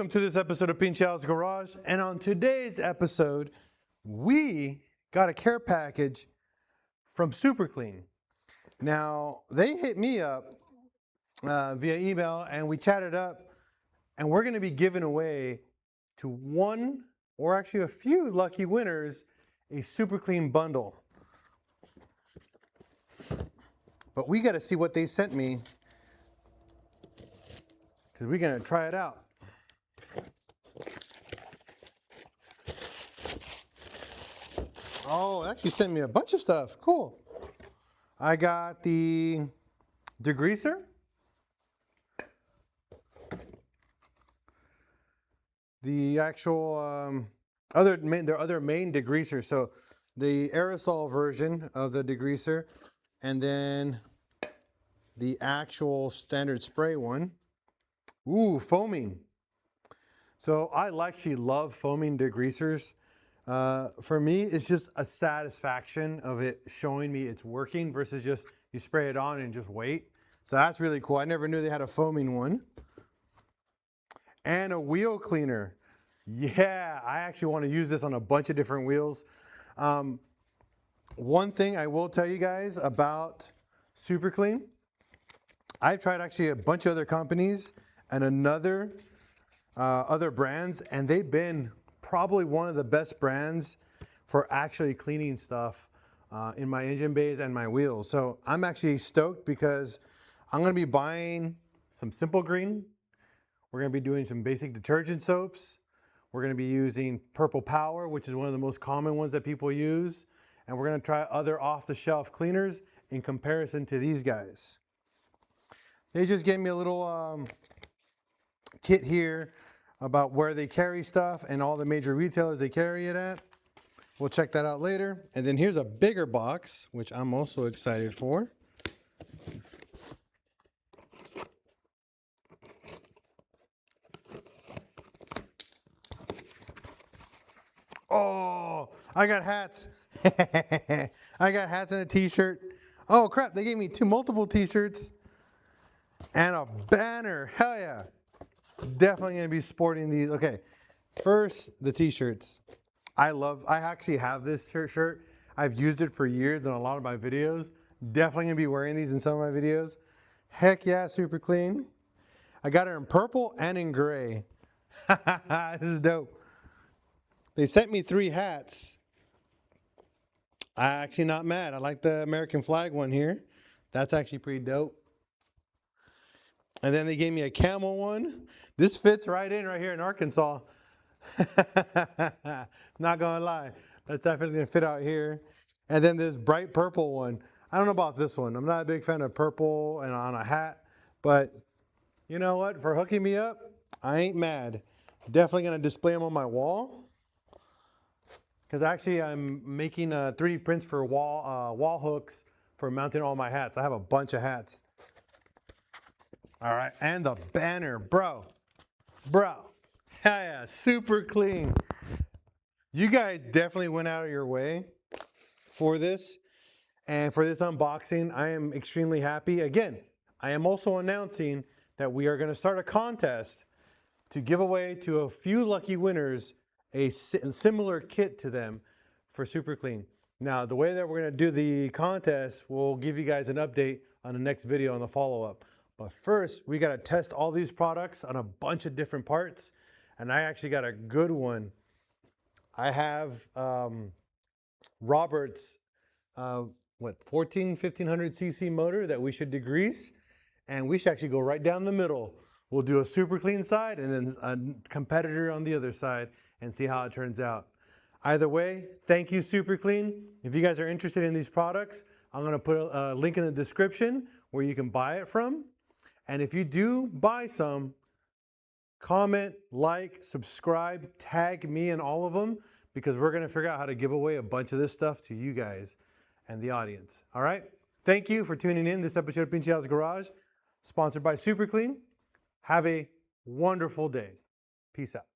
Welcome to this episode of PincheAls Garage, and on today's episode, we got a care package from SuperClean. Now, they hit me up via email, and we chatted up, and we're going to be giving away to one, or actually a few lucky winners, a SuperClean bundle. But we got to see what they sent me, because we're going to try it out. Oh, actually sent me a bunch of stuff. Cool. I got the degreaser. The actual their other main degreaser. So the aerosol version of the degreaser, and then the actual standard spray one. Ooh, foaming. So I actually love foaming degreasers. For me, it's just a satisfaction of it showing me it's working versus just you spray it on and just wait. So that's really cool. I never knew they had a foaming one. And a wheel cleaner. Yeah, I actually want to use this on a bunch of different wheels. One thing I will tell you guys about SuperClean, I've tried actually a bunch of other companies and other brands, and they've been probably one of the best brands for actually cleaning stuff in my engine bays and my wheels. So I'm actually stoked because I'm going to be buying some Simple Green. We're going to be doing some basic detergent soaps. We're going to be using Purple Power, which is one of the most common ones that people use. And we're going to try other off-the-shelf cleaners in comparison to these guys. They just gave me a little kit here about where they carry stuff and all the major retailers they carry it at. We'll check that out later. And then here's a bigger box, which I'm also excited for. Oh, I got hats. I got hats and a t-shirt. Oh crap, they gave me multiple t-shirts and a banner. Hell yeah. Definitely gonna be sporting these. Okay, first the t-shirts. I actually have this shirt. I've used it for years in a lot of my videos. Definitely gonna be wearing these in some of my videos. Heck yeah, SuperClean. I got it in purple and in gray. This is dope. They sent me 3 hats. I'm actually not mad. I like the American flag one here. That's actually pretty dope. And then they gave me a camel one. This fits right in right here in Arkansas. Not gonna lie. That's definitely gonna fit out here. And then this bright purple one. I don't know about this one. I'm not a big fan of purple and on a hat, but you know what? For hooking me up, I ain't mad. Definitely gonna display them on my wall. Because actually I'm making 3D prints for wall hooks for mounting all my hats. I have a bunch of hats. All right, and the banner, bro, yeah, SuperClean. You guys definitely went out of your way for this, and for this unboxing, I am extremely happy. Again, I am also announcing that we are going to start a contest to give away to a few lucky winners a similar kit to them for SuperClean. Now, the way that we're going to do the contest, we'll give you guys an update on the next video on the follow-up. But first, we got to test all these products on a bunch of different parts. And I actually got a good one. I have Robert's, 1500 cc motor that we should degrease. And we should actually go right down the middle. We'll do a SuperClean side and then a competitor on the other side and see how it turns out. Either way, thank you, SuperClean. If you guys are interested in these products, I'm going to put a link in the description where you can buy it from. And if you do buy some, comment, like, subscribe, tag me in all of them, because we're going to figure out how to give away a bunch of this stuff to you guys and the audience. All right? Thank you for tuning in this episode of PincheAls Garage, sponsored by SuperClean. Have a wonderful day. Peace out.